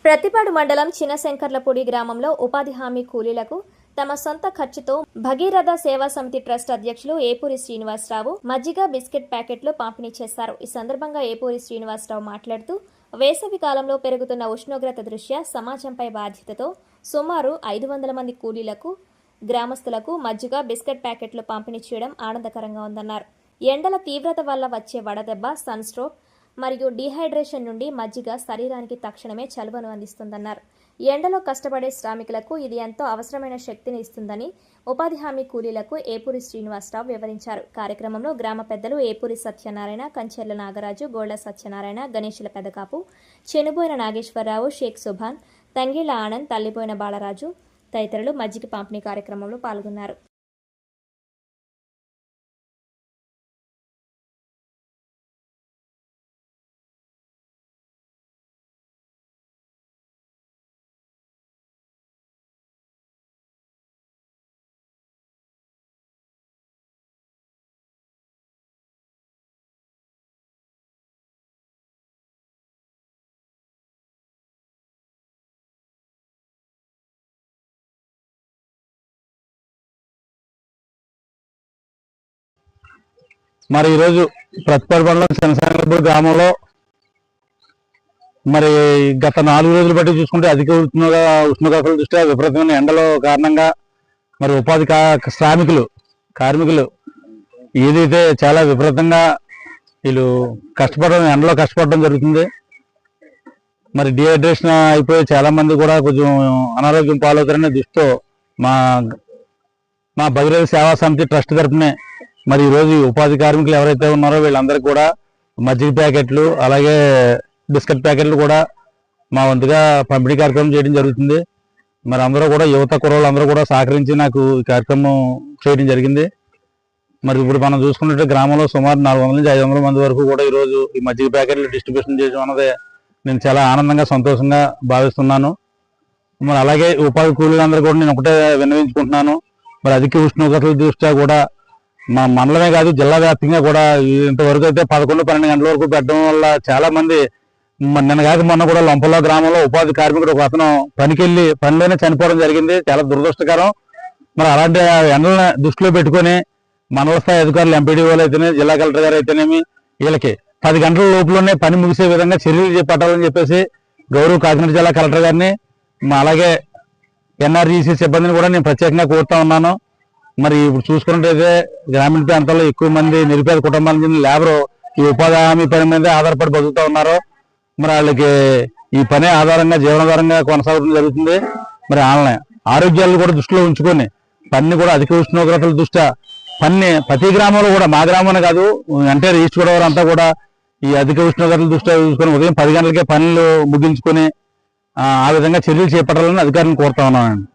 ప్రతిపాడు మండలం చిన్నశంకర్లపూడి గ్రామంలో ఉపాధి హామీ కూలీలకు తమ సొంత ఖర్చుతో భగీరథ సేవా సమితి ట్రస్ట్ అధ్యక్షులు ఏపూరి శ్రీనివాసరావు మజ్జిగ బిస్కెట్ ప్యాకెట్లు పంపిణీ చేశారు. ఈ సందర్భంగా ఏపూరి శ్రీనివాసరావు మాట్లాడుతూ వేసవి కాలంలో పెరుగుతున్న ఉష్ణోగ్రత దృష్ట్యా సమాజంపై బాధ్యతతో సుమారు 500 మంది కూలీలకు గ్రామస్తులకు మజ్జిగ బిస్కెట్ ప్యాకెట్లు పంపిణీ చేయడం ఆనందకరంగా ఉందన్నారు. ఎండల తీవ్రత వల్ల వచ్చే వడదెబ్బ, సన్ స్ట్రోక్ మరియు డీహైడ్రేషన్ నుండి మజ్జిగ శరీరానికి తక్షణమే చలువను అందిస్తుందన్నారు. ఎండలో కష్టపడే శ్రామికులకు ఇది ఎంతో అవసరమైన శక్తిని ఇస్తుందని ఉపాధి హామీ కూలీలకు ఏపూరి శ్రీనివాసరావు వివరించారు. కార్యక్రమంలో గ్రామ పెద్దలు ఏపూరి సత్యనారాయణ, కంచెర్ల నాగరాజు, గోళ్ల సత్యనారాయణ, గణేశుల పెదకాపు, చెనుబోయిన నాగేశ్వరరావు, షేక్ సుభాన్, తంగిళ్ల ఆనంద్, తల్లిపోయిన బాలరాజు తదితరులు మజ్జిగ పంపిణీ కార్యక్రమంలో పాల్గొన్నారు. మరి ఈరోజు ప్రతిపాడు మండలం చిన్నశంకర్లపూడి గ్రామంలో మరి గత 4 రోజులు బట్టి చూసుకుంటే అధిక ఉష్ణోగ్రతల దృష్ట్యా విపరీతమైన ఎండల కారణంగా మరి ఉపాధి కార్మికులు ఏదైతే చాలా విపరీతంగా వీళ్ళు ఎండలో కష్టపడడం జరుగుతుంది. మరి డిహైడ్రేషన్ అయిపోయి చాలా మంది కూడా కొంచెం అనారోగ్యం పాలవుతారనే దృష్టితో మా భగీరథ సేవా సమితి ట్రస్ట్ తరఫునే మరి ఈరోజు ఉపాధి కార్మికులు ఎవరైతే ఉన్నారో వీళ్ళందరికీ కూడా మజ్జిగ ప్యాకెట్లు అలాగే బిస్కెట్ ప్యాకెట్లు కూడా మా వంతుగా పంపిణీ కార్యక్రమం చేయడం జరుగుతుంది. మరి అందరూ కూడా యువత కుర్రోళ్ళు అందరూ కూడా సహకరించి నాకు ఈ కార్యక్రమం చేయడం జరిగింది. మరి ఇప్పుడు మనం చూసుకున్నట్టు గ్రామంలో సుమారు 400 నుంచి 500 మంది వరకు కూడా ఈరోజు ఈ మజ్జిగ ప్యాకెట్లు డిస్ట్రిబ్యూషన్ చేయడం అన్నది నేను చాలా ఆనందంగా సంతోషంగా భావిస్తున్నాను. మరి అలాగే ఉపాధి కూలీలందరూ కూడా నేను ఒకటే విన్నవించుకుంటున్నాను. మరి అధిక ఉష్ణోగ్రతల దృష్ట్యా కూడా మా మండలమే కాదు జిల్లా వ్యాప్తంగా కూడా ఇంతవరకు అయితే 11-12 గంటల వరకు పెట్టడం వల్ల చాలా మంది నిన్న కాక మొన్న కూడా లొంపల్లో గ్రామంలో ఉపాధి కార్మికుడు ఒక అతను పనికెళ్ళి పనిలోనే చనిపోవడం జరిగింది. చాలా దురదృష్టకరం. మరి అలాంటి ఎండలను దృష్టిలో పెట్టుకొని మండల స్థాయి అధికారులు ఎంపీడీఓలు అయితేనే జిల్లా కలెక్టర్ గారు అయితేనేమి వీళ్ళకి 10 గంటల లోపులోనే పని ముగిసే విధంగా చర్యలు చేపట్టాలని చెప్పేసి గౌరవ కాకినాడ జిల్లా కలెక్టర్ గారిని అలాగే ఎన్ఆర్జీసీ సిబ్బందిని కూడా నేను ప్రత్యేకంగా కోరుతా ఉన్నాను. మరి ఇప్పుడు చూసుకున్నట్టయితే గ్రామీణ ప్రాంతాల్లో ఎక్కువ మంది నిరుపేద కుటుంబాల నుంచి లేబరు ఈ ఉపాధి హామీ పని మీద ఆధారపడి బతుకుతూ ఉన్నారు. మరి వాళ్ళకి ఈ పనే జీవనాధారంగా కొనసాగడం జరుగుతుంది. మరి వాళ్ళని ఆరోగ్యాలను కూడా దృష్టిలో ఉంచుకొని పని కూడా అధిక ఉష్ణోగ్రతల దృష్ట్యా ప్రతి గ్రామంలో కూడా మా గ్రామం కాదు అంటే ఈస్ట్ గోదావరి అంతా కూడా ఈ అధిక ఉష్ణోగ్రతల దృష్ట్యా చూసుకొని ఉదయం 10 గంటలకే పనులు ముగించుకొని ఆ విధంగా చర్యలు చేపట్టాలని అధికారులను కోరుతా ఉన్నానండి.